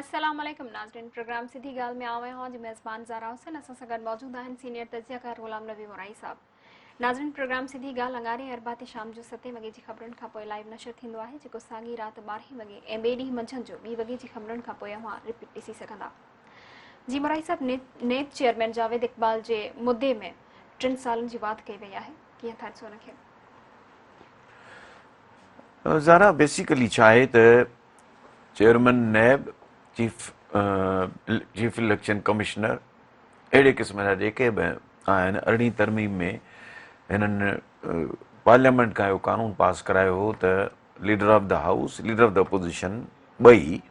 अस्सलाम वालेकुम नाज़रीन, प्रोग्राम सिधी गाल में आवे हों जो मेज़बान ज़ारा हुसैन असां सां गॾु मौजूद आहिनि सीनियर तजियाकार गुलाम नबी मुराई साहब। नाज़रीन, प्रोग्राम सिधी गाल अंगारे अरबाती शाम जो 7 वॻे जी ख़बरुनि खां पोइ लाइव नशर थींदो आहे, जेको साॻी राति 12 वॻे ऐं ॿिए ॾींहुं मंझंदि जो 2 वॻे जी ख़बरुनि खां पोइ अव्हां रिपीट ॾिसी सघंदा। जी मुराई साहब, नेब चेयरमैन जावेद इक़बाल जे मुद्दे में 3 सालनि जी वाद कई वई आहे, कीअं था ॾिसो हुनखे? ज़ारा बेसिकली छा आहे त चेयरमैन नैब चीफ इलेक्शन कमिश्नर अहिड़े क़िस्म जा जेके बि आहिनि 18वीं तरमीम में हिननि पार्लियामेंट खां इहो कानून पास करायो हो त leader of the house, leader of the opposition ॿई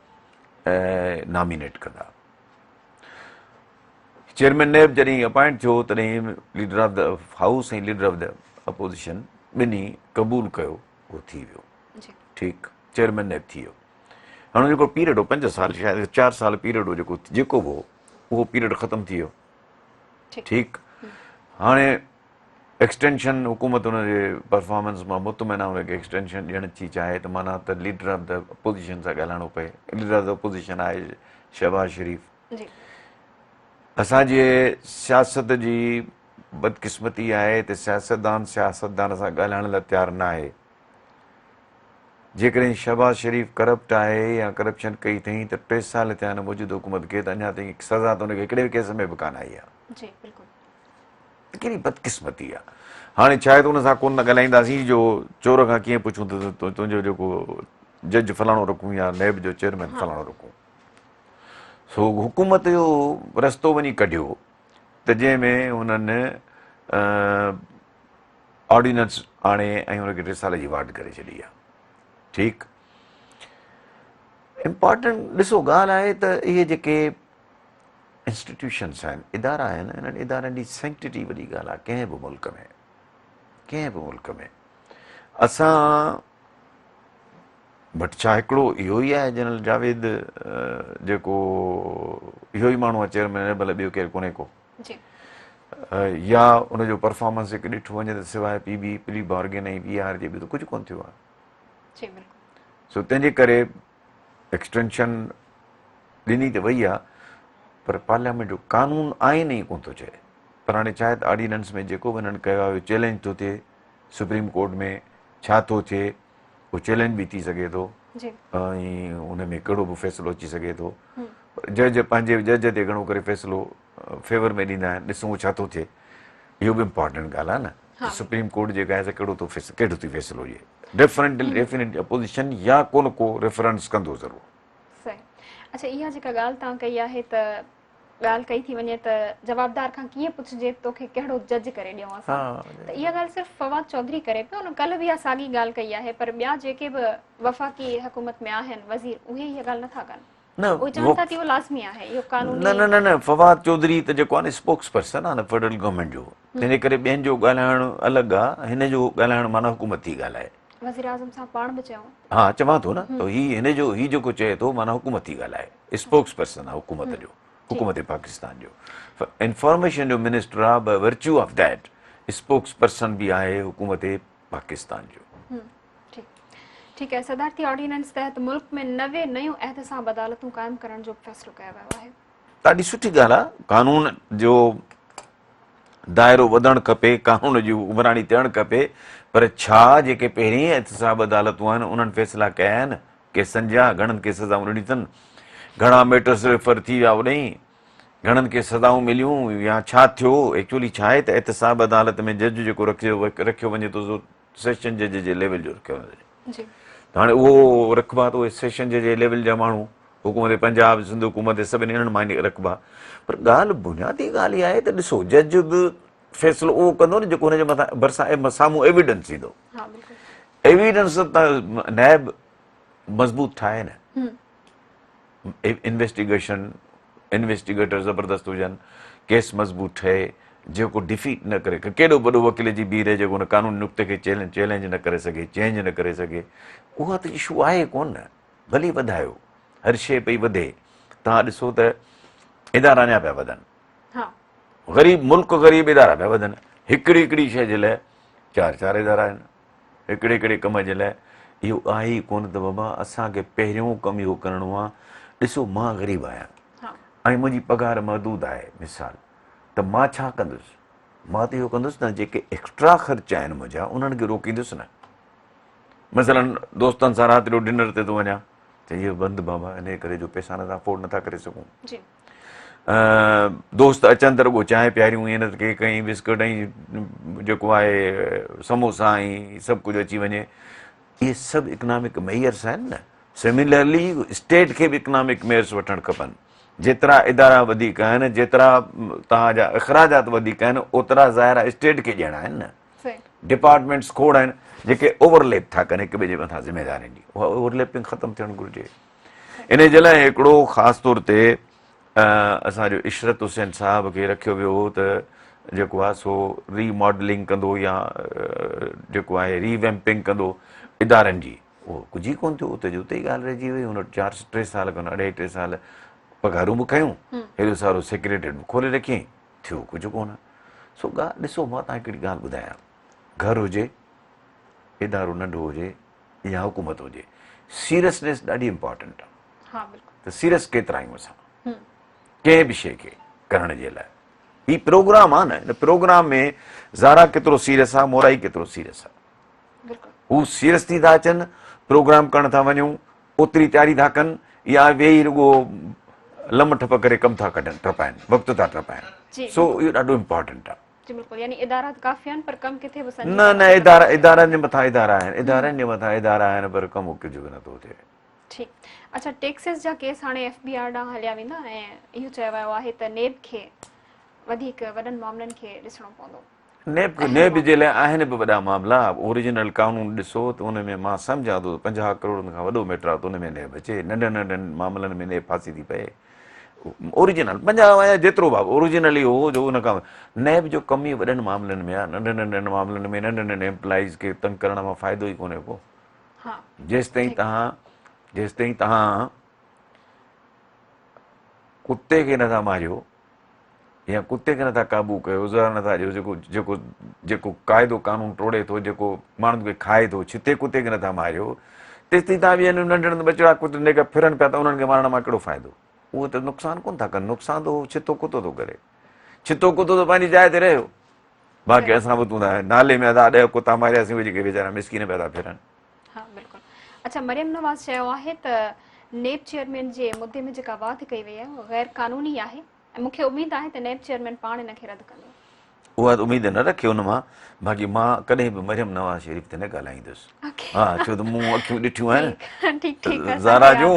नॉमिनेट कंदा। चेयरमैन नैब जॾहिं अपॉइंट थियो तॾहिं लीडर ऑफ द हाउस ऐं लीडर ऑफ द अपोज़िशन ॿिन्ही क़बूल कयो, उहो थी वियो। ठीकु, चेयरमैन नैब थी वियो। हाणे जेको पीरियड हो 5 साल, शायदि 4 साल पीरियड हो, जेको बि हो उहो पीरियड ख़तमु थी वियो। ठीकु, हाणे एक्सटेंशन हुकूमत हुनजे परफॉर्मेंस मां मुतमइना हुनखे एक्सटेंशन ॾियण थी चाहे त माना त लीडर ऑफ द अपोज़िशन सां ॻाल्हाइणो पए। लीडर ऑफ द अपोज़िशन आहे शहबाज़ शरीफ़। असांजे सियासत जी बदकिस्मती आहे त सियासतदान सां ॻाल्हाइण लाइ तयारु न आहे। जेकॾहिं शहबाज़ शरीफ़ करप्ट आहे या करप्शन कई अथई त 3 साल थिया आहिनि मौजूदु हुकूमत खे, त अञा ताईं सज़ा त हुनखे हिकिड़े बि केस में बि कान आई आहे। कहिड़ी बदकिस्मती आहे। हाणे शायदि हुन सां कोन ॻाल्हाईंदासीं जो चोर खां कीअं पुछूं त तुंहिंजो जेको जज फलाणो रखूं या नैब जो चेयरमैन फलाणो रखूं। सो हुकूमत जो रस्तो वञी कढियो त जंहिंमें हुननि ऑर्डिनेंस आणे ऐं हुनखे 3 साल जी वाढ करे छॾी आहे। ठीकु, इम्पॉर्टेंट ॾिसो ॻाल्हि आहे त इहे जेके इंस्टीट्यूशन्स आहिनि, इदारा आहिनि, इन्हनि इदारनि जी सैंक्टिटी वॾी ॻाल्हि आहे कंहिं बि मुल्क में। असां बट छा हिकिड़ो इहो ई आहे जनरल जावेद जेको इहो ई माण्हू आहे चेयरमैन, भले ॿियो केरु कोन्हे को, या उनजो परफॉर्मेंस हिकु ॾिठो वञे त सवाइ प्ली बार्गेन ऐं PR जे बि त कुझु कोन्ह थियो आहे। सो तंहिंजे करे एक्सटेंशन ॾिनी त वई आहे, पर पार्लियामेंट जो कानून आइन ई कोन थो चए। पर हाणे छा आहे त ऑर्डिनेंस में जेको बि हिननि कयो आहे चैलेंज थो थिए सुप्रीम कोर्ट में। छा थो थिए उहो चैलेंज बि थी सघे थो ऐं हुन में कहिड़ो बि फ़ैसिलो अची सघे थो। जज पंहिंजे जज ते घणो करे फ़ैसिलो फेवर में ॾींदा आहिनि। ॾिसूं छा थो थिए, इहो बि इम्पॉर्टेंट ॻाल्हि आहे न। सुप्रीम कोर्ट जेका आहे कहिड़ो थी फ़ैसिलो ॾिए। डेफिनेटली अपोज़िशन या को रेफरेंस कंदो ज़रूरु। सही। अच्छा, इहा जेका ॻाल्हि तव्हां कई आहे त ॻाल्हि कई थी वञे त जवाबदार खां कीअं पुछिजे तोखे कहिड़ो जज करे ॾियूं असां, त इहा ॻाल्हि सिर्फ़ु फवाद चौधरी करे पियो न। कल्ह बि इहा साॻी ॻाल्हि कई आहे, पर ॿिया जेके बि वफ़ाक़ी हुकूमत में आहिनि वज़ीर, उहे इहा ॻाल्हि नथा कनि। उहे चवनि था त इहो लाज़मी आहे, इहो कानूनी। न, फवाद चौधरी त जेको आहे न स्पोक्स पर्सन आहे न फेडरल गवर्नमेंट जो, तंहिंजे करे ॿियनि जो ॻाल्हाइणु अलॻि आहे, हिन जो ॻाल्हाइणु माना हुकूमत थी ॻाल्हाए। वज़ीर आज़म साहब पाण बि चयो। हा, चवां थो न, त ही जेको चए थो माना हुकूमत थी ॻाल्हाए, स्पोक्स पर्सन आहे हुकूमत जो, हुकूमत पाकिस्तान जो। इंफॉर्मेशन जो मिनिस्टर आहे, by virtue of that spokesperson बि आहे हुकूमत पाकिस्तान जो। ठीकु आहे। सदारती ऑर्डिनेंस तहत मुल्क में 90 नयूं एहतसाब अदालतूं क़ाइमु करण जो फ़ैसिलो कयो वियो आहे। ॾाढी सुठी ॻाल्हि आहे। कानून जो दाइरो वधणु खपे, कानून जी उमराणी थियणु खपे, पर छा जेके पहिरीं एहतसाब अदालतूं आहिनि उन्हनि फ़ैसिला कया आहिनि केसनि जा? घणनि खे सज़ाऊं ॾिनी अथनि? घणा मैटर्स रेफर थी विया होॾई? घणनि खे सज़ाऊं मिलियूं या छा थियो? एक्चुअली छा आहे त एहतसाब अदालत में जज जेको रखियो वञे थो सेशन जज जे लेवल जो रखियो वञे। त हाणे उहो रखबा त उहे सेशन जज जे लेवल जा माण्हू हुकूमत पंजाब, सिंध हुकूमत सभिनी इन्हनि मां रखबा। पर ॻाल्हि बुनियादी ॻाल्हि इहा आहे त ॾिसो जज बि फ़ैसिलो उहो कंदो न जेको हुनजे मथां भरिसां साम्हूं एविडेंस ईंदो। एविडेंस त नैब मज़बूत ठाहे न, इन्वेस्टिगेटर ज़बरदस्त हुजनि, केस मज़बूत ठहे, जेको डिफीट न करे, केॾो वॾो वकील जी बीह रहे जेको हुन कानूनी नुक़्ते खे चैलेंज न करे सघे, चेंज न करे सघे, उहा त इशू आहे कोन। भली वधायो, हर शइ पई वधे। तव्हां ॾिसो त इदारा अञा पिया वधनि, ग़रीब मुल्क ग़रीब इदारा पिया वधनि। हिकिड़ी शइ जे लाइ 4 इदारा आहिनि, हिकिड़े कम जे लाइ। इहो आहे ई कोन त बाबा असांखे पहिरियों कमु इहो करिणो आहे ॾिसो मां ग़रीब आहियां ऐं मुंहिंजी पघार महदूद आहे मिसाल, त मां छा कंदुसि, मां त इहो कंदुसि न जेके एक्स्ट्रा ख़र्च आहिनि मुंहिंजा उन्हनि खे रोकींदुसि न। मसइलन दोस्तनि सां राति जो डिनर ते थो वञा, त इहो बंदि बाबा इन करे जो पैसा नथा अफोर्ड नथा करे सघूं। दोस्त अचनि त रुॻो चांहि पियारियूं, ईअं न त के कई बिस्कुट ऐं जेको आहे समोसा ऐं सभु कुझु अची वञे, इहे सभु इकनॉमिक मेयर्स आहिनि न। सिमिलरली स्टेट खे बि इकनॉमिक मेयर्स वठणु खपनि। जेतिरा इदारा वधीक आहिनि, जेतिरा तव्हांजा अख़राजात वधीक आहिनि, ओतिरा ज़ाहिर स्टेट खे ॾियणा आहिनि न। डिपार्टमेंट्स खोड़ आहिनि जेके ओवरलेप था कनि हिक ॿिए जे मथां ज़िम्मेदारियुनि जी, उहा ओवरलेपिंग ख़तमु थियणु घुरिजे। इन जे लाइ हिकिड़ो ख़ासि तौर ते असांजो इशरत हुसैन साहब खे रखियो वियो हो त जेको आहे सो रीमॉडलिंग कंदो या जेको आहे रीवैम्पिंग कंदो इदारनि जी। उहो कुझु ई कोन थियो, उते जो उते ई ॻाल्हि रहिजी वई। हुन 4-3 साल खनि 2.5-3 साल पघारूं बि खयूं, हेॾो सारो सेक्रेटरी बि खोले रखियईं, थियो कुझु कोन। सो ॻाल्हि ॾिसो, मां तव्हांखे हिकिड़ी ॻाल्हि ॿुधायां, घर हुजे, इदारो नंढो हुजे या हुकूमत हुजे, सीरियसनेस ॾाढी इम्पॉर्टेंट आहे। त सीरियस केतिरा आहियूं असां कंहिं बि शइ खे करण जे लाइ। हीउ प्रोग्राम आहे न, हिन प्रोग्राम में ज़ारा केतिरो सीरियस आहे, मोराई केतिरो सीरियस आहे। हू सीरियस थी था अचनि, प्रोग्राम करण था वञूं, ओतिरी तयारी था कनि, या वेही रुॻो लम ठप करे कमु था कढनि, टपाइनि, वक़्तु था टपाइनि। सो इहो ॾाढो इम्पॉर्टेंट आहे। न न, इदारनि जे मथां इदारा आहिनि, इदारनि जे मथां इदारा आहिनि, पर कमु कुझु बि नथो थिए। ठीकु। अच्छा, टैक्सेस जा केस हाणे FBR ॾांहुं हलिया वेंदा ऐं इहो चयो वियो आहे त नेब खे वधीक वॾनि मामलनि खे ॾिसणो पवंदो। नेब जे लाइ आहिनि बि वॾा मामला। ओरिजिनल कानून ॾिसो त उन में मां सम्झां थो 50 करोड़ खां वॾो मैटर आहे त उन में नेब अचे, नंढनि नंढनि मामलनि में नेब फासी थी पए। ओरिजिनल 50 जेतिरो बि ओरिजिनली हो जो उन खां नेब जो कमु ई वॾनि मामलनि में आहे। नंढनि नंढनि मामलनि में नंढनि नंढनि एम्प्लॉइज़ खे तंग करण मां फ़ाइदो ई कोन्हे को। जेसिताईं तव्हां कुते खे नथा मारियो या कुते खे नथा क़ाबू कयो, ज़हर नथा ॾियो, जेको क़ाइदो कानून टोड़े थो, जेको माण्हुनि खे खाए थो, छिते कुते खे नथा मारियो, तेसिताईं तव्हां ॿियनि नंढड़नि बचिड़ा कुते जेका फिरनि पिया त उन्हनि खे मारण मां कहिड़ो फ़ाइदो? उहो त नुक़सानु कोन था कनि, नुक़सानु त छितो कुतो थो करे। छितो कुतो त पंहिंजी जाइ ते रहियो, बाक़ी असां ॿुधूं था नाले में असां 10 कुता मारियासीं, उहे जेके वीचारा मिसकिन पिया था फिरनि। हा बिल्कुलु। अच्छा, मरियम नवाज़ चयो आहे त नेब चेयरमैन जे मुद्दे में जेका वाद कई वई आहे उहा गैर कानूनी आहे ऐं मूंखे उमेद आहे त नेब चेयरमैन पाण इनखे रद्द कंदो। उहा त उमेद न रखे हुन मां, बाक़ी मां कॾहिं बि मरियम नवाज़ शरीफ़ ते न ॻाल्हाईंदुसि। हा, छो त मूं अखियूं ॾिठियूं आहिनि ज़ारा जूं,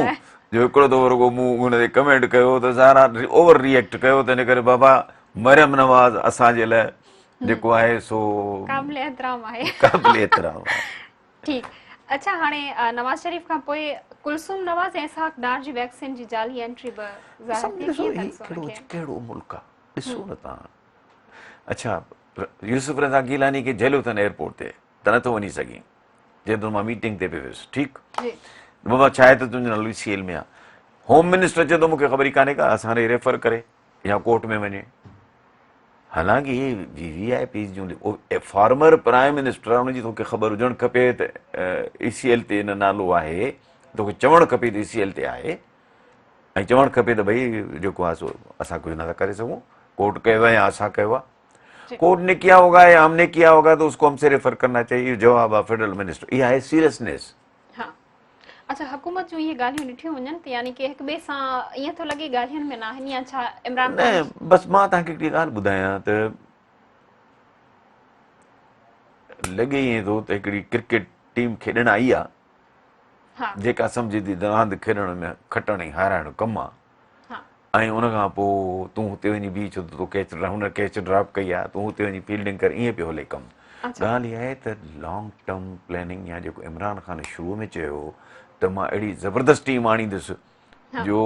जो हिकिड़ो दफ़ो रुॻो मूं हुन ते कमेंट कयो त ज़ारा ओवर रिएक्ट कयो, त इन करे बाबा मरियम नवाज़ असांजे लाइ जेको आहे सो क़ाबिल एहतराम आहे। ठीकु। अच्छा, हाणे नवाज़ शरीफ़ खां पोइ कुलसूम नवाज़ ऐं इसहाक डार जी वैक्सीन जी जाली एंट्री बि कहिड़ो मुल्क आहे, ॾिसो न तव्हां। अच्छा, यूसुफ रज़ा गीलानी खे झेलियो अथनि एयरपोर्ट ते त नथो वञी सघे, जेतिरो मां मीटिंग ते पियो वियुसि। ठीकु, बाबा छा आहे त तुंहिंजो नालो CL में आहे। होम मिनिस्टर चए थो मूंखे ख़बर ई कान्हे का, असांखे रेफर करे या कोर्ट में वञे। हालांकि VVIP जूं फॉर्मर प्राइम मिनिस्टर आहे, हुनजी तोखे ख़बर हुजणु खपे त ECL ते हिन नालो आहे, तोखे चवणु खपे त ECL ते आहे, ऐं चवणु खपे त भई जेको आहे सो असां कुझु नथा करे सघूं, कोर्ट कयो आहे या असां कयो आहे। कोर्ट ने किया होगा या हमने किया होगा तो उसको हमसे रेफर करना चाहिए, जवाब आहे फेडरल मिनिस्टर। इहा आहे सीरियसनेस। अच्छा, हुकूमत जूं इहे ॻाल्हियूं ॾिठियूं वञनि त यानी कि हिक ॿिए सां ईअं थो लॻे ॻाल्हियुनि में न आहिनि, या छा इमरान खान? बसि मां तव्हांखे हिकिड़ी ॻाल्हि ॿुधायां त लॻे ईअं थो त हिकिड़ी क्रिकेट टीम खेॾणु आई आहे, जेका सम्झे थी रांदि खेॾण में खटण ऐं हाराइण जो कमु आहे, ऐं उन खां पोइ तूं हुते वञी बीह, छो त तूं हुन कैच ड्रॉप कई आहे, तूं हुते वञी फील्डिंग कर, ईअं पियो हले कमु। ॻाल्हि इहा आहे त लॉन्ग टर्म प्लैनिंग, या जेको इमरान खान शुरूअ में चयो त मां अहिड़ी ज़बरदस्त टीम आणींदुसि जो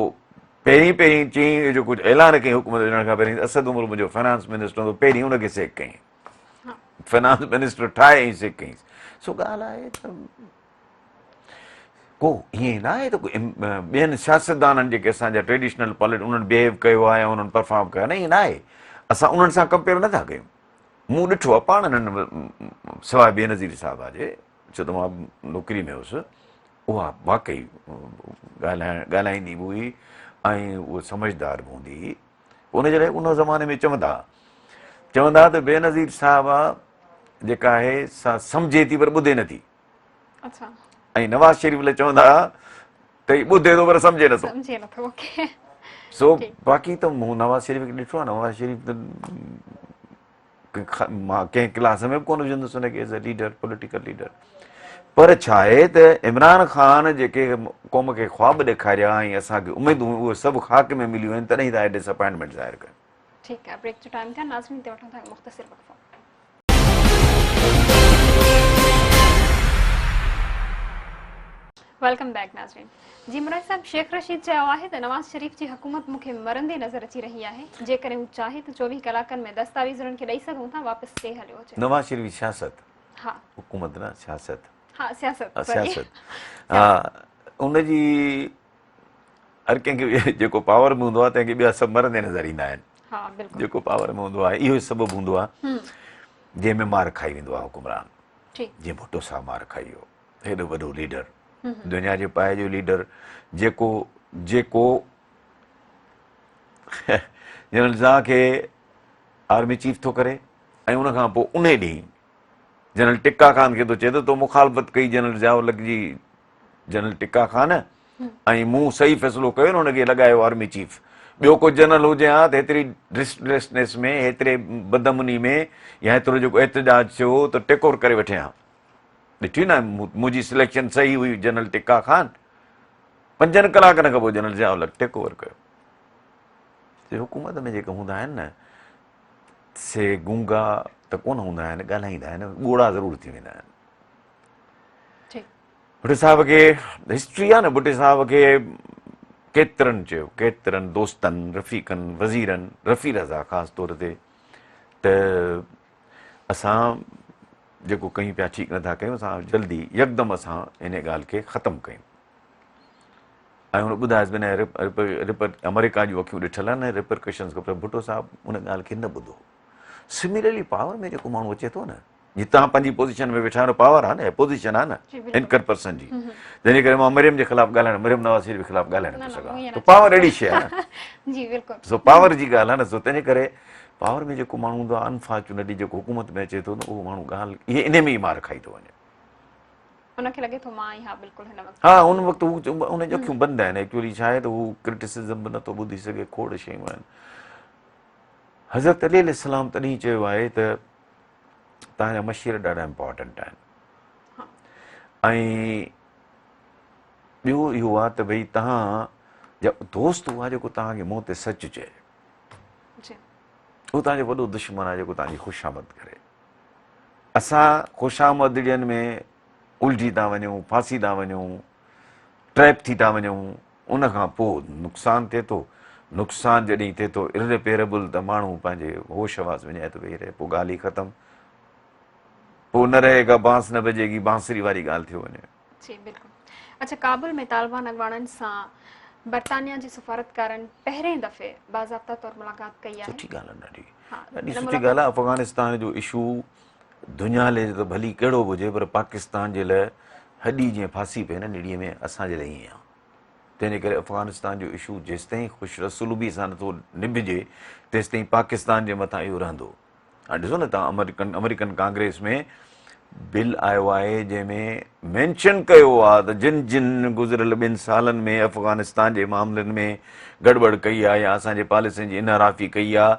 पहिरीं चई, जो कुझु ऐलान कई हुकूमत ॾियण खां पहिरीं, असद उमर मुंहिंजो फाइनेंस मिनिस्टर हूंदो, पहिरीं हुनखे सेक कई, फाइनेंस मिनिस्टर ठाहे ऐं सेक कई। सो ॻाल्हि आहे त को ईअं न आहे त ॿियनि सियासतदाननि जेके असांजा ट्रेडिशनल उन्हनि बिहेव कयो आहे ऐं उन्हनि परफॉर्म कयो आहे, न ईअं न आहे। असां उन्हनि सां कंपेयर नथा कयूं। मूं ॾिठो आहे पाण, सवाइ बेनज़ीर साहिबा जे, छो त मां नौकिरी में हुउसि, उहा वाक़ई ॻाल्हाईंदी बि हुई ऐं उहा सम्झदार बि हूंदी हुई। उनजे लाइ उन ज़माने में चवंदा त बेनज़ीर साहब जेका आहे सा सम्झे थी पर ॿुधे नथी। अच्छा। ऐं नवाज़ शरीफ़ लाइ चवंदा त ही ॿुधे थो पर सम्झे नथो। सो बाक़ी त मूं नवाज़ शरीफ़ खे ॾिठो आहे। नवाज़ शरीफ़ त मां कंहिं क्लास में बि कोन विझंदुसि हुनखे as a leader, political leader. पर छा आहे त इमरान ख़ान जेके क़ौम खे ख़्वाब ॾेखारिया ऐं असांखे उमेदूं उहे सभु ख़ाक में मिलियूं आहिनि, तॾहिं त आहे डिसअपॉइंटमेंट ज़ाहिर कनि। ठीकु आहे, ब्रेक जो टाइम थिया, नाज़रीन ते वठूं था मुख़्तसिर वक़्फ़ो। वेलकम बैक नाज़रीन। जी मुराद साहब, शेख रशीद चयो आहे त नवाज़ शरीफ़ जी हुकूमत मूंखे मरंदे नज़र अची रही आहे। जेकॾहिं हू चाहे त 24 कलाकनि में दस्तावेज़ उन्हनि खे ॾेई सघूं था, वापसि ॾे हलियो अचे। नवाज़ शरीफ़ सियासत, हा हुकूमत न सियासत। हा सियासत सियासत हा, उनजी हर कंहिंखे जेको पावर में हूंदो आहे तंहिंखे ॿिया सभु मरंदे नज़र ईंदा आहिनि। हा बिल्कुलु। जेको पावर में हूंदो आहे इहो ई सबबु हूंदो आहे जंहिंमें मार खाई वेंदो आहे हुकुमरान। जीअं भुट्टो साहब मार खाई वियो, हेॾो वॾो लीडर, दुनिया जे पाए जो लीडर, जेको जनरल ज़ा खे आर्मी चीफ थो करे ऐं उनखां पोइ उन ॾींहुं जनरल टिक्का खान खे थो चए त तो मुखालफ़त कई जनरल ज़िया उल जी, जनरल टिक्का खान, ऐं मूं सही फ़ैसिलो कयो न हुनखे लॻायो आर्मी चीफ। ॿियो को जनरल हुजे हा त हेतिरी डिस्ट्रेसनेस में, हेतिरे बदमनी में या हेतिरो जेको एहतजाज थियो त टेक ओवर करे वेठे हा। ॾिठी न मुंहिंजी सिलेक्शन सही हुई जनरल टिक्का खान। 5 कलाकनि खां पोइ जनरल ज़िया उल टेक ओवर कयो। हुकूमत में जेके हूंदा आहिनि न से गूंगा त कोन हूंदा आहिनि, ॻाल्हाईंदा आहिनि, ॻोड़ा ज़रूरु थी वेंदा आहिनि। भुट्टे साहब खे हिस्ट्री आहे न, भुट्टे साहब खे केतिरनि चयो, केतिरनि दोस्तनि, रफ़ीक़नि, वज़ीरनि, रफ़ी रज़ा ख़ासि तौर ते, त असां जेको कयूं पिया ठीकु नथा कयूं, असां जल्दी यकदमि असां इन ॻाल्हि खे ख़तमु कयूं। ऐं हुन ॿुधायसि बिना अमेरिका जूं अखियूं ॾिठल आहिनि, रिपरकशन्स खां पोइ भुट्टो साहब उन ॻाल्हि खे न ॿुधो। सिमिलरली पावर में जेको माण्हू अचे थो न, जीअं तव्हां पंहिंजी पोज़ीशन में वेठा आहियो, पावर आहे न, पोज़ीशन आहे न एंकर पर्सन जी, जंहिंजे करे मां मरियम जे ख़िलाफ़ु ॻाल्हाइण, मरियम नवाज़ शरीफ़ जे ख़िलाफ़ु ॻाल्हाए नथो सघां, त पावर अहिड़ी शइ आहे न। सो पावर जी ॻाल्हि आहे न। सो तंहिंजे करे पावर में जेको माण्हू हूंदो आहे, अनफॉर्चुनेटली जेको हुकूमत में अचे थो न, उहो माण्हू ॻाल्हि इहे इन में ई मार खाई थो वञे। हा, उन वक़्तु हू उन जी अखियूं बंदि आहिनि। एक्चुअली छा आहे त हू क्रिटिसिज़म बि नथो ॿुधी सघे, खोड़ शयूं आहिनि। हज़रत अली अलैहिस्सलाम तॾहिं चयो आहे त तव्हांजा मशीर ॾाढा इम्पॉर्टेंट आहिनि। ऐं ॿियो इहो आहे त भई तव्हां दोस्त उहा जेको तव्हांखे मुंहं ते सच चए, उहो तव्हांजो वॾो दुश्मन आहे जेको तव्हांजी ख़ुशामद करे। असां ख़ुशामद ॾियनि में उलझी था वञूं, फासी था वञूं, ट्रैप थी था वञूं, उनखां पोइ नुक़सानु थिए थो। नुक़सानु जॾहिं थिए थो इररिपेरेबल, त माण्हू पंहिंजे होश वास विञाए थो वेही रहे, पोइ ॻाल्हि ई ख़तमु। पोइ न रहेगा बांस न बजेगी, बांसुरी वारी ॻाल्हि थी वञे। जी बिल्कुलु। अच्छा, काबुल में तालिबान अॻवाननि सां बर्तानिया जे सफ़ारतकारनि पहिरें दफ़े बाज़ाब्ता तौरु मुलाक़ात कई आहे। सुठी ॻाल्हि आहे, ॾाढी सुठी ॻाल्हि आहे। अफ़गानिस्तान जो इशू दुनिया लाइ त भली कहिड़ो बि हुजे, पर पाकिस्तान जे लाइ हॾी जीअं फासी पए न निड़ीअ में, असांजे लाइ ईअं आहे। तंहिंजे करे अफ़गानिस्तान जो इशू जेसिताईं ख़ुशरसूलूबी सां नथो निभिजे, तेसिताईं पाकिस्तान जे मथां इहो रहंदो। हाणे ॾिसो न तव्हां, अमेरिकन कांग्रेस में बिल आयो आहे जंहिंमें मेंशन कयो आहे त जिन जिन गुज़िरियल 2 सालनि में अफ़गानिस्तान जे मामलनि में गड़बड़ कई आहे या असांजे पॉलिसियुनि जी इनहराफ़ी कई आहे,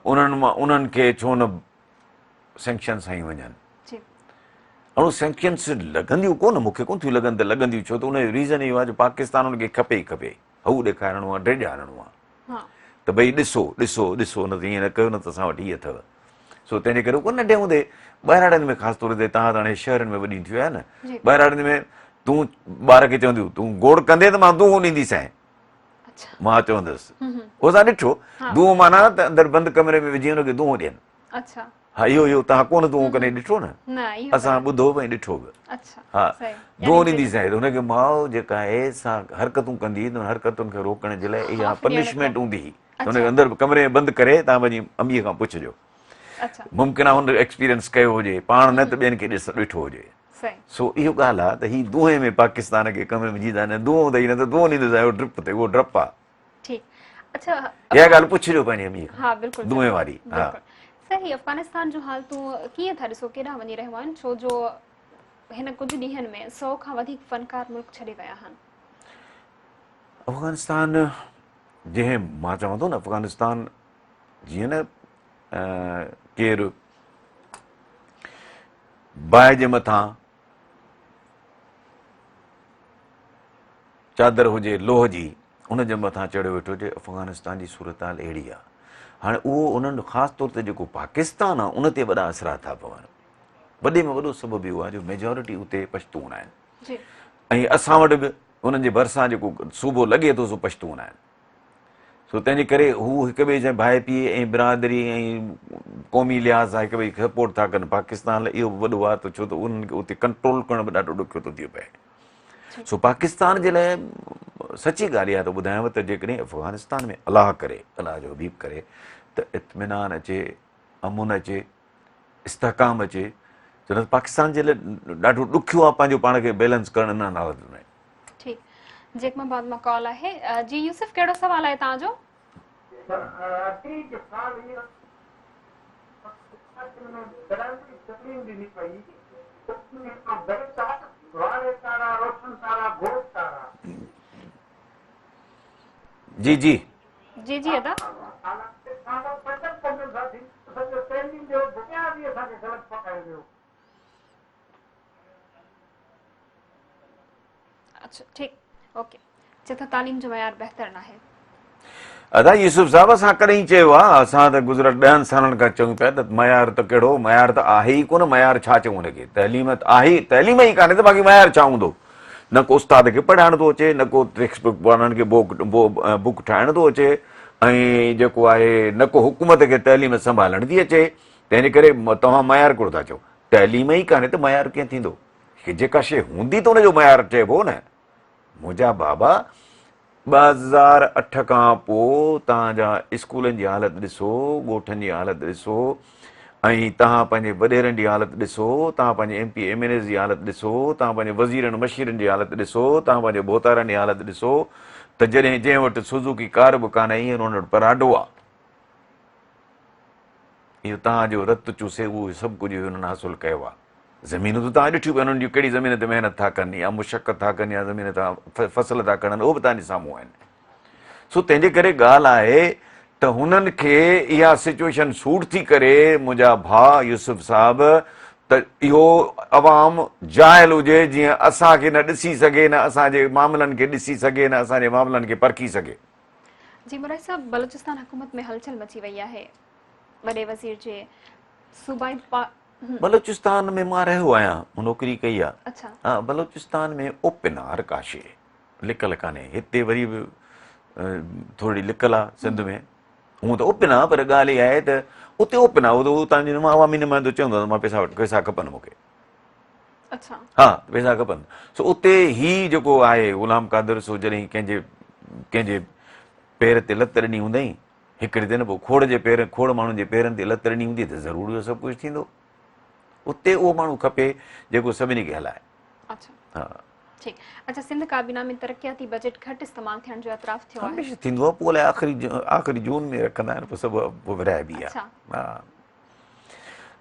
उन्हनि खे छो न सैंक्शन्स हई वञनि। ऐं सैंक्शन्स लॻंदियूं कोन, मूंखे कोन थियूं लॻनि त लॻंदियूं, छो त उनजो रीज़न इहो आहे जो पाकिस्तान उनखे खपे ई खपे, हू ॾेखारिणो आहे, ड्रेॼारणो आहे त भई ॾिसो ॾिसो ॾिसो, न त ईअं न कयो, न त असां वटि हीअ अथव। सो तंहिंजे करे उहो नंढे हूंदे ॿाहिराड़नि में ख़ासि तौर ते, तव्हां त हाणे शहरनि में वॾी थी विया न, ॿाहिराड़नि में तूं ॿार खे चवंदियूं तूं गोड़ कंदे त मां दूं ॾींदीसांइ, मां चवंदुसि उहो असां ॾिठो, दूं माना त अंदरि बंदि कमरे में विझी हुनखे दूं ॾियनि। हा, इहो तव्हां कोन दूं कॾहिं ॾिठो न, असां ॿुधो बि ऐं ॾिठो बि। हा, दूं ॾींदीसांइ त हुनखे माउ जेका आहे सा हरकतूं कंदी, त हरकतुनि खे रोकण जे लाइ इहा पनिशमेंट हूंदी हुई त हुनखे अंदरि कमरे में बंदि करे तव्हां वञी अमीअ खां पुछिजो। मुमकिन आहे हुन एक्सपीरियंस कयो हुजे, पाण न त ॿियनि खे ॾिठो हुजे। सही सो इहो ॻाल्हि आहे त ही दूहे में पाकिस्तान खे कम में विझी था न दूहो ॾेई न त दूहो ॾींदुसि उहो ड्रिप ते उहो ड्रप आहे ठीक अच्छा इहा ॻाल्हि पुछिजो पंहिंजी अमीर खां हाँ बिल्कुल दूहे वारी हा बिल्कुल सही अफगानिस्तान जो हाल तूं कीअं था ॾिसो केॾांहुं वञी रहियो आहिनि छो जो हिन कुझु ॾींहंनि में 100 खां वधीक फनकार मुल्क छॾे विया आहिनि अफगानिस्तान जंहिं मां चवां थो न अफगानिस्तान जीअं न केरु बाहि जे मथां चादर हुजे लोह जी उन जे मथां चढ़ियो वेठो हुजे अफगानिस्तान जी सूरत हाल अहिड़ी आहे हाणे उहो उन्हनि ख़ासि तौर ते जेको पाकिस्तान आहे उन ते वॾा असरात था पवनि वॾे में वॾो सबबु इहो आहे जो मेजॉरिटी उते पश्तून आहिनि ऐं असां वटि बि उन्हनि जे भरिसां जेको सूबो लॻे थो सो पश्तून आहिनि सो तंहिंजे करे हू हिक ॿिए जे भाई पीउ ऐं बिरादरी ऐं क़ौमी लिहाज़ सां हिक ॿिए खे सपोर्ट था कनि पाकिस्तान लाइ इहो वॾो आहे त छो त उन्हनि खे उते कंट्रोल करण बि ॾाढो ॾुखियो थो थी पए सो पाकिस्तान जे लाइ सची ॻाल्हि इहा थो ॿुधायांव त जेकॾहिं अफ़गानिस्तान में अलाह करे अलाह जो हबीब करे त इत्मिनान अचे अमुन अचे इस्तेहकाम अचे छो त पाकिस्तान जे लाइ ॾाढो ॾुखियो आहे पंहिंजो पाण खे बैलेंस करणु इन्हनि हालतुनि में ठीकु जेकमाबाद मां कॉल आहे जी यूसुफ कहिड़ो सवाल आहे तव्हांजो जी जी जी जी अदा अच्छा ठीकु ओके चए त तालीम जो मयार बहितर न आहे अदा यूसुफ साहब असां कॾहिं चयो आहे असां त गुज़िरियल 10 सालनि खां चऊं पिया त मयार त कहिड़ो मयार त आहे ई कोन मयार छा चऊं हुनखे तइलीम त आहे तइलीम ई कान्हे त बाक़ी मयार छा हूंदो न को उस्ताद खे पढ़ाइण थो अचे न को टेक्स्ट बुक वारनि खे बुक ठाहिण थो अचे ऐं जेको आहे न को हुकूमत खे तइलीम संभालण थी अचे तंहिंजे करे तव्हां मयार कोन था चओ तइलीम ई कान्हे त मयार कीअं थींदो जेका शइ हूंदी त हुनजो मयार चइबो न मुंहिंजा बाबा 2008 खां पोइ तव्हांजा स्कूलनि जी हालत ॾिसो ॻोठनि जी हालत ॾिसो ऐं तव्हां पंहिंजे वॾेरनि जी हालत ॾिसो तव्हां पंहिंजे MP MNAs जी हालत ॾिसो तव्हां पंहिंजे वज़ीरनि मशीरनि जी हालत ॾिसो तव्हां पंहिंजे बोतारनि जी हालत ॾिसो त जंहिं वटि सुज़ुकी कार बि कान्हे ईअं हुन वटि पराडो आहे इहो तव्हांजो रतु चूसे उहो सभु कुझु हुननि हासिलु कयो आहे ज़मीनूं त तव्हां ॾिठियूं पिया हुननि जूं कहिड़ी ज़मीन ते महिनत था कनि या मुशक़त था कनि या ज़मीन तां फसल था कनि उहो बि तव्हांजे साम्हूं आहिनि सो तंहिंजे करे ॻाल्हि आहे त हुननि खे इहा सिचुएशन सूट थी करे मुंहिंजा भाउ यूसुफ साहब त इहो अवाम जाइल हुजे जीअं असांखे न ॾिसी सघे न असांजे मामलनि खे ॾिसी सघे न असांजे मामलनि खे परखी सघे जी मुराद साहब बलूचिस्तान हुकूमत में हलचल मची वई आहे वॾे वज़ीर जे सूबाई बलूचिस्तान में मां रहियो आहियां नौकिरी कई आहे अच्छा हा बलूचिस्तान में ओपन आहे हर का शइ लिकल कान्हे हिते वरी बि थोरी लिकल आहे सिंध में हूअं त ओपन आहे पर ॻाल्हि इहा आहे त उते ओपन आहे उहो तव्हांजो अवामी नुमाइंदो चवंदो आहे मां पैसा खपनि मूंखे अच्छा हा पैसा खपनि सो उते ही जेको आहे ग़ुलाम कादिर सो जॾहिं कंहिंजे पेर ते लत ॾिनी हूंदई हिकिड़े दिन पोइ खोड़ माण्हुनि जे पेरनि ते लत ॾिनी हूंदी त ज़रूरु इहो सभु कुझु थींदो उते उहो माण्हू खपे जेको सभिनी खे हलाए अच्छा हा ठीकु अच्छा सिंध काबीना में तरक़ियाती बजट घटि इस्तेमालु थियण जो एतिराफ़ थियो आहे हमेशह थींदो आहे पोइ अलाए आख़िरी जून में रखंदा आहिनि पोइ सभु पोइ विराइबी आहे अच्छा हा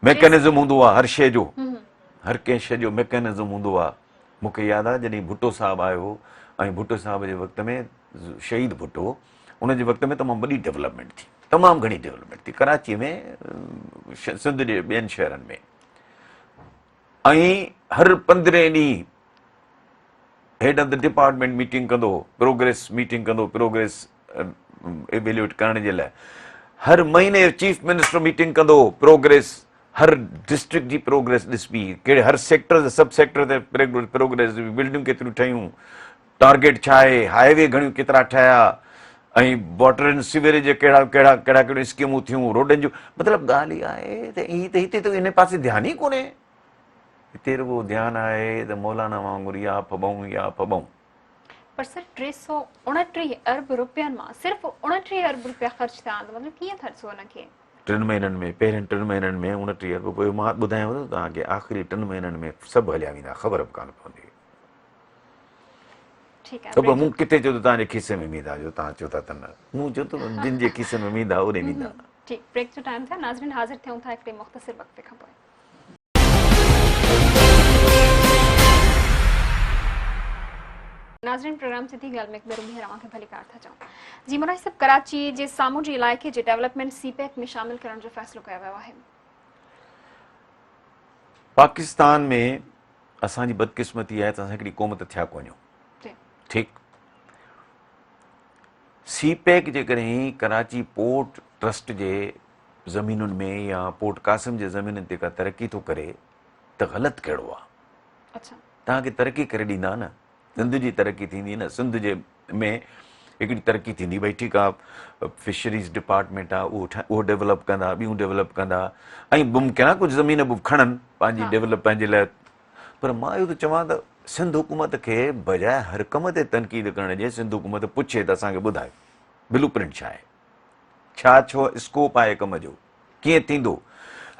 मैकेनिज़म हूंदो आहे हर शइ जो हर कंहिं शइ जो मैकेनिज़म हूंदो आहे मूंखे यादि आहे जॾहिं भुट्टो साहिबु आयो ऐं भुट्टो साहिब जे वक़्त में शहीद भुट्टो उन जे वक़्त में तमामु वॾी डेवलपमेंट थी तमामु घणी डेवलपमेंट थी कराची में सिंध जे ॿियनि शहरनि में ऐं हर 15 ॾींहं हेड ऑफ द डिपार्टमेंट मीटिंग कंदो प्रोग्रेस मीटिंग कंदो प्रोग्रेस एवेल्यूएट करण जे लाइ हर महीने चीफ मिनिस्टर मीटिंग कंदो प्रोग्रेस हर डिस्ट्रिक्ट जी प्रोग्रेस ॾिसबी कहिड़े हर सेक्टर सब सेक्टर ते प्रोग्रेस बिल्डिंग केतिरियूं ठहियूं टारगेट छा आहे हाईवे घणियूं केतिरा ठहिया ऐं वाटर एंड सीवरेज जे कहिड़ियूं स्कीमूं थियूं रोडनि जूं मतिलबु ॻाल्हि इहा आहे त हिते त इन पासे ध्यानु ई कोन्हे हिते रुॻो ध्यानु आहे त मौलाना वांगुरु या फॿऊं पर सर 329 अरब रुपयनि मां सिर्फ़ु 29 अरब रुपया ख़र्च थिया आहिनि मतिलबु कीअं था ॾिसो हुनखे 3 महीननि में, पहिरियनि 3 महीननि में 29 अरब, पोइ मां ॿुधायांव थो तव्हांखे आख़िरी 3 महीननि में सभु हलिया वेंदा, ख़बर बि कान पवंदी। ठीकु त पोइ आहे, मूं किथे चयो त तव्हांजे खीसे में वेंदा, जो तव्हां चओ था त न, मूं चयो त जिन जे खीसे में वेंदा ओॾे वेंदा। ठीकु, ब्रेक जो टाइम था, नाज़रीन हाज़िर थियूं था हिकिड़े मुख़्तसिर वक़्ते खां पोइ। नाज़रीन प्रोग्राम से थी ॻाल्हि में हिकु भेरो ॿीहर तव्हांखे भली कार था चऊं। जी मुराद साहब, कराची जे साम्हूं जे इलाइक़े जे डेवलपमेंट सीपेक में शामिल करण जो फ़ैसिलो कयो वियो आहे। पाकिस्तान में असांजी बदकिस्मती आहे त असां हिकिड़ी क़ौम त थिया कोन्हियूं। ठीकु, सीपेक जे करे ई कराची पोर्ट ट्रस्ट जे ज़मीनुनि में या पोर्ट कासिम जे ज़मीनुनि ते का तरक़ी थो करे त ग़लति कहिड़ो आहे? अच्छा, तव्हांखे तरक़ी करे ॾींदा न, सिंध जी तरक़ी थींदी न, सिंध जे में हिकिड़ी तरक़ी थींदी, भई ठीकु आहे फिशरीज़ डिपार्टमेंट आहे, उहो डेवलप कंदा, ॿियूं डेवलप कंदा, ऐं मुमकिन आहे कुझु ज़मीन बि खणनि पंहिंजी डेवलप पंहिंजे लाइ। पर मां इहो त चवां त सिंध हुकूमत खे बजाए हर कम ते तनक़ीद करण जे, सिंध हुकूमत पुछे त असांखे ॿुधायो ब्लू प्रिंट छा आहे, छा छो स्कोप आहे कम जो, कीअं थींदो।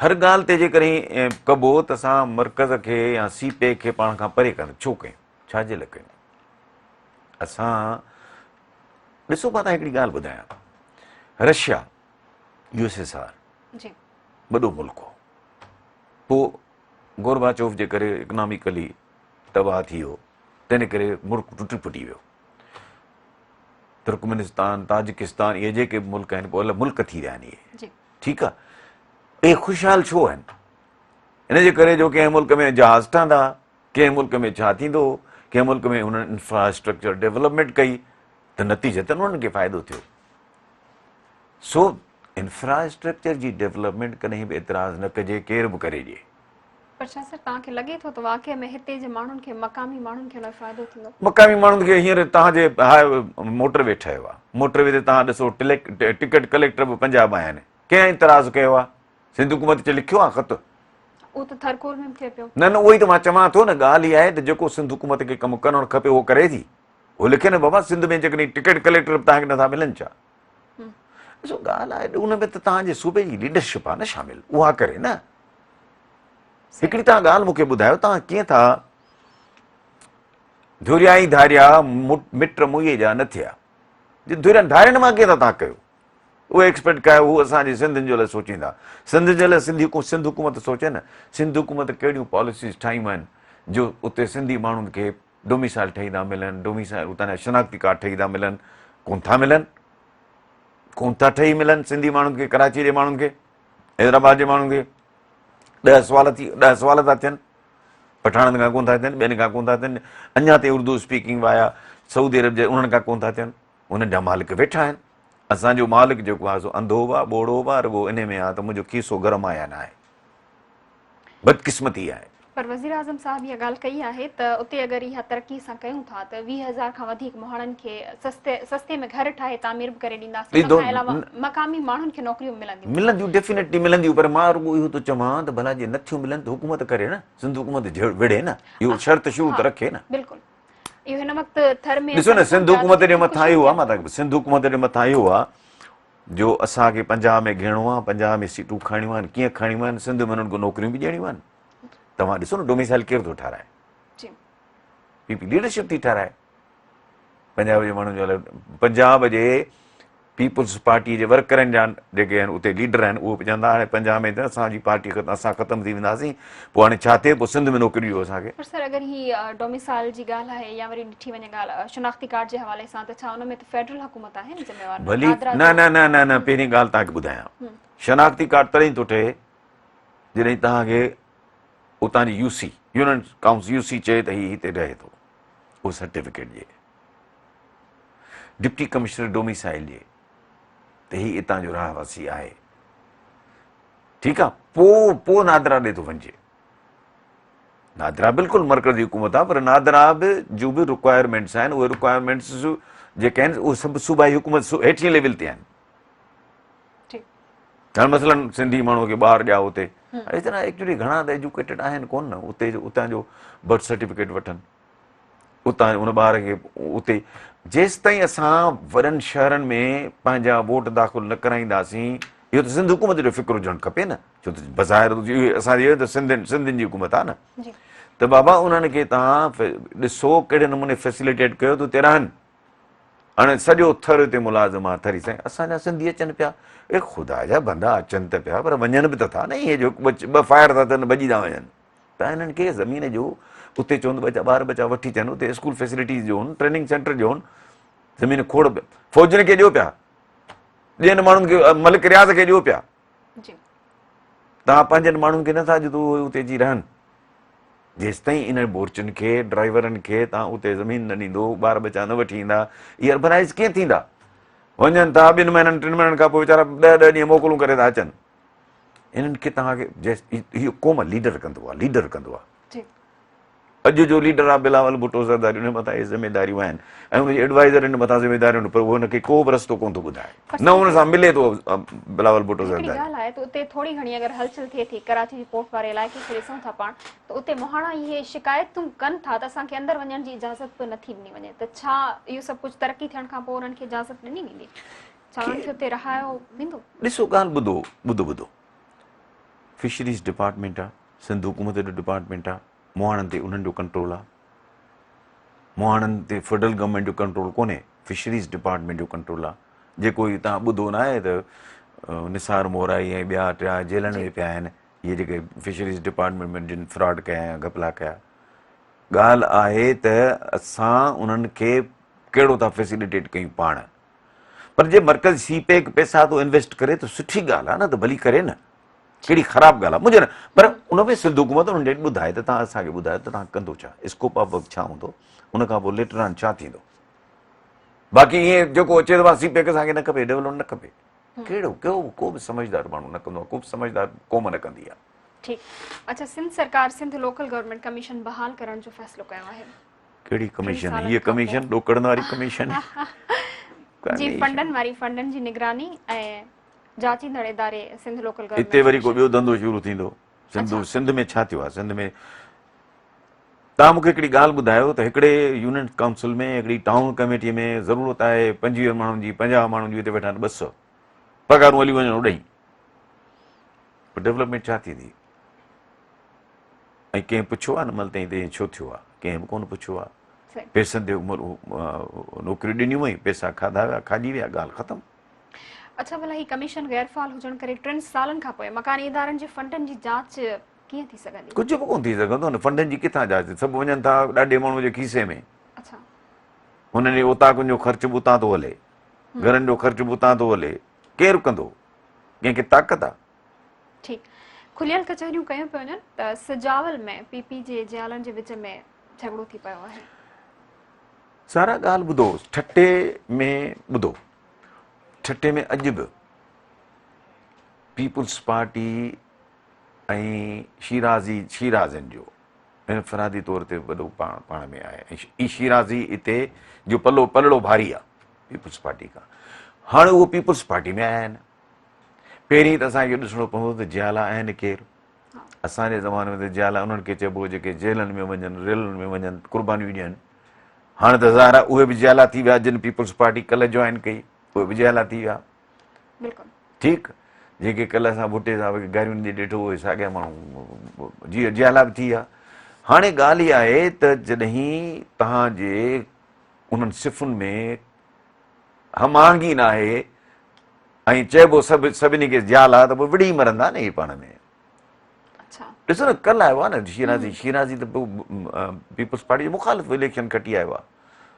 हर ॻाल्हि ते जेकॾहिं कबो त असां मर्कज़ खे या सीपेक खे पाण खां परे कनि, छो कयूं, छाजे लाइ कयूं? असां ॾिसो, मां तव्हां हिकिड़ी ॻाल्हि ॿुधायां, रशिया USSR वॾो मुल्क हो, पोइ गोरबाचोव जे करे इकनॉमिकली तबाह थी वियो, तंहिं करे मुल्क टुटी फुटी वियो। तुर्कमेनिस्तान, ताजिकिस्तान, इहे जेके मुल्क आहिनि पोइ अलॻि मुल्क थी विया आहिनि इहे। ठीकु आहे, इहे ख़ुशहाल छो आहिनि? इन जे करे जो कंहिं मुल्क में जहाज़ ठहंदा, कंहिं मुल्क में छा थींदो, कंहिं मुल्क में हुननि इंफ्रास्ट्रक्चर डेवलपमेंट कई त नतीजतन उन्हनि खे फ़ाइदो थियो। सो इंफ्रास्ट्रक्चर जी डेवलपमेंट कॾहिं बि एतिराज़ न कजे, केरु बि करे ॾिए। पर छा सर तव्हांखे लॻे थो त वाक़ई में हिते जे माण्हुनि खे, मक़ामी माण्हुनि खे हुन जो फ़ाइदो थींदो? मक़ामी माण्हुनि खे हींअर तव्हांजे मोटरवे ठहियो आहे, मोटरवे ते तव्हां ॾिसो टिकट कलेक्टर बि पंजाब आया आहिनि, कंहिं इतराज़ कयो आहे? सिंध हुकूमत खे लिखियो आहे ख़त? उहो त थरकोल में थिए पियो। न उहो ई त मां चवां थो न, ॻाल्हि इहा आहे त जेको सिंध हुकूमत खे कमु करणु खपे उहो करे थी, उहो लिखे न बाबा सिंध में जेकॾहिं टिकट कलेक्टर बि तव्हांखे नथा मिलनि छा? ॾिसो ॻाल्हि आहे उन में त तव्हांजे सूबे जी लीडरशिप आहे न शामिल, उहा करे न। हिकिड़ी तव्हां ॻाल्हि मूंखे ॿुधायो, तव्हां कीअं था धुरिया धारिया मिट मुईअ जा न थिया, धुरिया धारियनि मां कीअं था तव्हां कयो? उहे एक्सपेक्ट कयो उहो असांजे सिंधियुनि जे लाइ सोचींदा, सिंध जे लाइ सिंध हुकूमत सोचे न। सिंध हुकूमत कहिड़ियूं पॉलिसीज़ ठाहियूं आहिनि जो उते सिंधी माण्हुनि खे डोमिसाइल ठही था मिलनि, डोमिसाइल उतां जा शनाख्ती कार्ड ठही था मिलनि, कोन था मिलनि, कोन था ठही मिलनि सिंधी माण्हुनि खे, कराची जे माण्हुनि खे, हैदराबाद जे माण्हुनि खे। 10 सुवाल था थियनि, पठाणनि खां कोन था थियनि, ॿियनि खां कोन था थियनि, अञा ताईं उर्दू स्पीकिंग वाया सऊदी अरब जे उन्हनि खां कोन था थियनि। उन्हनि जा मालिक वेठा आहिनि, असांजो मालिक जेको आहे सो अंधो बि आहे, ॿोड़ो बि आहे, रुॻो इन में आहे त मुंहिंजो खीसो गरम आहे या न आहे, बदकिस्मती आहे। पर वज़ीर आज़म साहब इहा ॻाल्हि कई आहे त उते अगरि इहा तरक़ी असां कयूं था त 20,000 खां वधीक माण्हुनि खे सस्ते में घर ठाहे तामीर बि करे ॾींदासीं, उन खां अलावा मक़ामी माण्हुनि खे नौकरियूं मिलंदियूं डेफिनेटली मिलंदियूं। पर मां रुॻो इहो थो चवां त भला जे नथियूं मिलनि त हुकूमत करे न, सिंध हुकूमत विढ़े न, इहो शर्त शुरू त रखे न। बिल्कुलु, इहो हिन वक़्तु थर में ॾिसो न, सिंध हुकूमत जे मथां इहो आहे, मां तव्हांखे सिंध हुकूमत जे मथां इहो आहे जो असांखे पंजाब में घिरणो आहे, पंजाब में सीटूं खणियूं आहिनि, कीअं खणियूं आहिनि, सिंध में हुननि खे नौकरियूं बि ॾियणियूं आहिनि। तव्हां ॾिसो न डोमिसाइल केरु थो ठाराए? लीडरशिप थी ठाराए पंजाब जे माण्हुनि जे लाइ। पंजाब जे पीपुल्स पार्टी जे वर्करनि जा जेके आहिनि उते लीडर आहिनि, उहे बि चवंदा हाणे पंजाब में त असांजी पार्टी असां ख़तमु थी वेंदासीं, पोइ हाणे छा थिए, पोइ सिंध में नौकरी ॾियो असांखे। पर सर अगरि हीअ डोमिसाइल जी ॻाल्हि आहे या वरी ॾिठी वञे ॻाल्हि शनाख्ती कार्ड जे हवाले सां, त छा हुन में त फेडरल हुकूमत आहे न ज़िम्मेवार? भली न पहिरीं ॻाल्हि तव्हांखे ॿुधायां, शनाख्ती कार्ड तॾहिं थो ठहे जॾहिं तव्हांखे उतां जी यूनियन काउंसिल यूसी चए त हीउ हिते रहे थो, उहो सर्टिफिकेट ॾिए, डिप्टी कमिश्नर डोमिसाइल ॾिए त हीउ हितां जो रहवासी आहे। ठीकु आहे, पोइ नादरा ॾे थो वञिजे। नादरा बिल्कुलु मर्कज़ी हुकूमत आहे, पर नादरा बि जूं बि रिक्वायरमेंट्स आहिनि, उहे रिक्वायरमेंट्स जेके आहिनि उहे सभु सूबाई हुकूमत हेठिएं लेवल ते आहिनि। हाणे मसलन सिंधी माण्हूअ खे ॿाहिरि ॾिया उते, इतना एक्चुअली घणा त एजुकेटेड आहिनि कोन न, उतां जो बर्थ सर्टिफिकेट वठनि, उतां उन ॿार खे उते। जेसि ताईं असां वॾनि शहरनि में पंहिंजा वोट दाख़िल न कराईंदासीं इहो त सिंध हुकूमत जो फ़िक्रु हुजणु खपे न, छो त बज़ाहिर असांजी त सिंधियुनि जी हुकूमत आहे न। त बाबा उन्हनि खे तव्हां ॾिसो कहिड़े नमूने फैसिलिटेट कयो त उते रहनि। हाणे सॼो थर हिते मुलाज़िम आहे थरी साईं, असांजा सिंधी अचनि पिया, ए ख़ुदा जा बंदा अचनि त पिया, पर वञनि बि त था न, इहे जो ॿ फायर था थियनि भॼी था वञनि। त हिननि खे ज़मीन जो उते चवनि ॿचा ॿार बचा वठी अचनि, उते स्कूल फैसिलिटीज़ ॾियोनि, ट्रेनिंग सेंटर ॾियोनि, ज़मीन खोड़ फ़ौजियुनि खे ॾियो पिया, ॿियनि माण्हुनि खे मलिक रियाज़ खे ॾियो पिया। तव्हां पंहिंजनि माण्हुनि खे नथा ॾियो त उहे उते अची रहनि। जेसि ताईं इन बोर्चनि खे ड्राइवरनि खे तव्हां उते ज़मीन न ॾींदो, ॿार बचा न वठी ईंदा, इहे अर्बनाइज़ कीअं थींदा? वञनि था 2 महीननि 3 महीननि खां पोइ वीचारा 10 ॾींहं मोकलूं करे था अचनि। इन्हनि खे तव्हांखे इहो क़ौम लीडर कंदो आहे, लीडर कंदो आहे। अॼु जो लीडर आहे बिलावल भुट्टो ज़रदारी, उन मथां इहे ज़िमेदारियूं आहिनि ऐं उनजी एडवाइज़रनि मथां ज़िमेदारियूं, पर उहो हुनखे को बि रस्तो कोन थो ॿुधाए, न हुन सां मिले थो बिलावल भुट्टो ज़रदारी। ॻाल्हि आहे त उते थोरी घणी अगरि हलचल थिए थी, कराची जी पोर्ट वारे इलाइक़े खे ॾिसूं था पाण, त उते मोहाणा इहे शिकायतूं कनि था त असांखे अंदरि वञण जी इजाज़त बि नथी ॾिनी वञे, त छा इहो सभु कुझु तरक़ी थियण खां पोइ उन्हनि खे इजाज़त ॾिनी वेंदी? छा उन्हनि खे उते रहायो वेंदो? ॾिसो ॻाल्हि ॿुधो फिशरीज़ डिपार्टमेंट आहे, सिंध हुकूमत जो डिपार्टमेंट आहे, मोहाणनि ते उन्हनि जो कंट्रोल आहे। मोहाणनि ते फेडरल गवर्नमेंट जो कंट्रोल कोन्हे, फिशरीज़ डिपार्टमेंट जो कंट्रोल आहे। जेको इहो तव्हां ॿुधो न आहे त निसार मोराई ऐं ॿिया टिया जेलनि में पिया आहिनि, इहे जेके फिशरीज़ डिपार्टमेंट में जिन फ्रॉड कया या घपला कया। ॻाल्हि आहे त असां उन्हनि खे कहिड़ो था फैसिलिटेट कयूं पाण, पर जे मर्कज़ सीपेक पैसा थो इन्वेस्ट करे त सुठी ॻाल्हि आहे न, त भली करे न, कहिड़ी ख़राबु ॻाल्हि आहे मुंहिंजो न। पर उन में सिंध हुकूमत उन्हनि खे ॿुधाए त तव्हां असांखे ॿुधायो त तव्हां कंदो छा, स्कोप ऑफ वर्क छा हूंदो, उन खां पोइ लेटर ऑन छा थींदो। बाक़ी ईअं जेको अचे थो सीपेक असांखे न खपे, डेवलप न खपे, कहिड़ो को बि समझदार माण्हू न कंदो आहे, को बि समझदार क़ौम न कंदी आहे। ठीकु। अच्छा, सिंध सरकार सिंध लोकल गवर्नमेंट कमीशन बहाल करण जो फ़ैसिलो कयो आहे। कहिड़ी कमीशन? हीअ कमीशन ॾोकड़नि वारी कमीशन जी, फंडनि वारी, फंडनि जी निगरानी ऐं जाचींदड़ इदारे सिंध लोकल गवर्नमेंट। हिते वरी को ॿियो धंधो शुरू थींदो। सिंध में छा थियो आहे? सिंध में तव्हां मूंखे हिकिड़ी ॻाल्हि ॿुधायो त हिकिड़े यूनिट काउंसिल में, हिकिड़ी टाउन कमेटीअ में ज़रूरत आहे 25 माण्हुनि जी, 50 माण्हुनि जी, हिते वेठा आहिनि 200, पघारूं हली वञनि उॾई, पर डेवलपमेंट छा थींदी? ऐं कंहिं पुछियो आहे न महिल ताईं त छो थियो आहे? कंहिं बि कोन पुछियो आहे। पैसनि ते नौकरियूं ॾिनियूं हुई, पैसा खाधा विया, खाॼी विया, ॻाल्हि ख़तमु। अच्छा, भला ही कमीशन गैरफाल हुजण करे 3 सालनि खां पोइ मकानी इदारनि जे फंडनि जी जांच कीअं थी सघंदी? कुझु बि कोन थी सघंदो न, फंडनि जी किथां जांच? सभु वञनि था ॾाढे माण्हू जे खीसे में। अच्छा, हुननि जे उताकुनि जो ख़र्चु बि उतां थो हले, घरनि जो ख़र्चु बि उतां थो हले, केरु कंदो? कंहिंखे ताक़त आहे? ठीकु। खुलियल कचहरियूं कयूं पियूं वञनि त सिजावल में पीपी जे जियालनि जे विच में झगड़ो थी पियो आहे। सारा ॻाल्हि ॿुधो, ठटे में ॿुधो, ठटे में अॼु बि पीपुल्स पार्टी ऐं शीराज़नि जो इनफरादी तौर ते वॾो पाण में आहे, ऐं शीराज़ी हिते जो पलड़ो भारी आहे पीपुल्स पार्टी खां। हाणे उहो पीपुल्स पार्टी में आया आहिनि। पहिरीं त असांखे ॾिसणो पवंदो त जियाला आहिनि केरु। असांजे ज़माने में त जियाला उन्हनि खे चइबो जेके जेलनि में वञनि, रेलनि में वञनि, क़ुर्बानियूं ॾियनि। हाणे त ज़ाहिर आहे उहे बि जियाला थी विया, जिन पीपुल्स पार्टी कल्ह जॉइन कई, उहे बि जियाला थी विया। ठीकु, जेके कल्ह असां भुट्टे साहिब खे गारियुनि जे ॾिठो, उहे साॻिया माण्हू जियाला बि थी विया। हाणे ॻाल्हि इहा आहे त जॾहिं तव्हांजे उन्हनि सिफ़ुनि में हमआहंगी न आहे ऐं चइबो सभिनी खे जियाल आहे, त पोइ विड़ी मरंदा न इहे पाण में। ॾिसो न, कल्ह आयो आहे न शीराज़ी त पीपुल्स पार्टी जो मुखालिफ़ इलेक्शन खटी आयो आहे।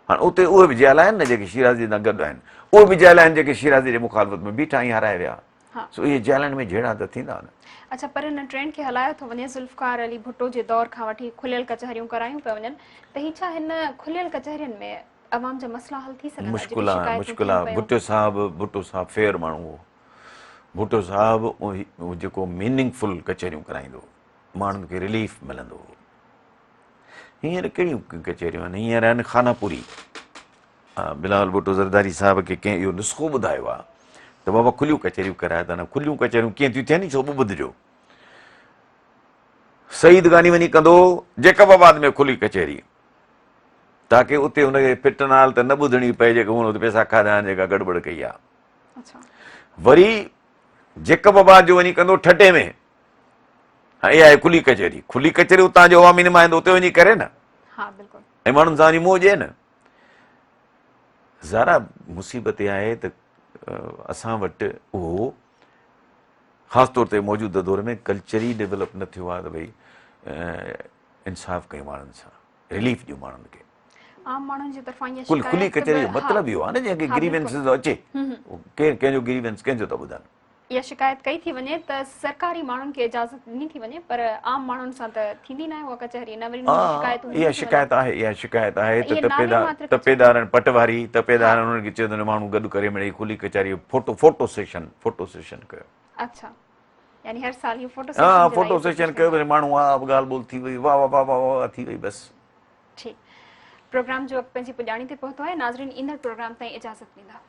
हाणे उते उहे बि जियाल आहिनि न जेके शीराज़ी सां गॾु आहिनि, उहे बि जियाल आहिनि जेके शीराज़ी जे मुखालिफ़त में बीठा ऐं हाराए विया। सो इहे जियालनि में जहिड़ा त थींदा न। अच्छा, पर हिन ट्रेंड खे हलायो थो वञे, ज़ुल्फ़िकार अली भुट्टो जे दौर खां वठी खुलियल कचहरियूं करायूं पिया वञनि, त ही छा हिन खुलियल कचहरियुनि में अवाम जा मसला हल थी सघंदा? मुश्किल आहे। भुट्टो साहब फेयर माण्हू हो। भुट्टो साहब जेको मीनिंगफुल कचहरियूं कराईंदो, माण्हुनि खे रिलीफ मिलंदो। हींअर कहिड़ियूं कचहरियूं आहिनि? हींअर आहिनि खानापुरी। बिलावल भुट्टो ज़रदारी साहिब खे कंहिं इहो नुस्ख़ो ॿुधायो आहे त बाबा खुलियूं कचहरियूं कराए था न। खुलियूं कचहरियूं कीअं थियूं थियनि, छो बि ॿुधिजो। सईद गानी वञी कंदो जैकबाबाद में खुली कचहरी, ताकी उते हुनखे फिटनाल त न ॿुधणी पए जेको हुन पैसा खाधा आहिनि, जेका गड़बड़ कई आहे। वरी जेकब आबाद जो वञी कंदो ठटे में, इहा आहे खुली कचहरी उतां जो अवामी नुमाइंदो उते वञी करे न, हाँ बिल्कुल, ऐं माण्हुनि सां वञी मुंहुं ॾिए न। ज़ारा मुसीबत इहा आहे त असां वटि उहो ख़ासि तौर ते मौजूदा दौर में कल्चर ई डेवलप न थियो आहे त भई इंसाफ़ कयूं माण्हुनि सां, रिलीफ ॾियूं माण्हुनि खे। आम माण्हुनि जी तरफ़ां ईअं खुली शिकायत कचहरी जो बि- मतिलबु इहो आहे न, जंहिंखे हाँ, ग्रीवेंस बिल्कुलु। थो अचे, कंहिंजो ग्रीवेंस कंहिंजो था ॿुधनि। इहा शिकायत कई थी वञे त सरकारी माण्हुनि खे इजाज़त ॾिनी थी वञे, पर आम माण्हुनि सां त थींदी न आहे उहा कचहरी, न वरी उन्हनि जी शिकायतूं इहा ॾिनी थी वञनि। शिकायत आहे त त इहे नाले मात्र कचहरी। तपेदारनि पटवारी तपेदारनि उन्हनि खे चयो त माण्हू गॾु करे मिड़ई खुली कचहरी फोटो सेशन कयो। अच्छा, यानी हर साल इहो फोटो हाँ, सेशन जे लाइ फोटो इहो कुझु सेशन थींदो कयो, आहे। वरी माण्हू ॻाल्हि ॿोल थी वई, वाह वाह वाह वाह वाह थी वई बसि। ठीकु, प्रोग्राम जो वक़्तु पंहिंजी पुॼाणी ते पहुतो आहे। नाज़रीन, ईंदड़ प्रोग्राम ताईं इजाज़त ॾींदा।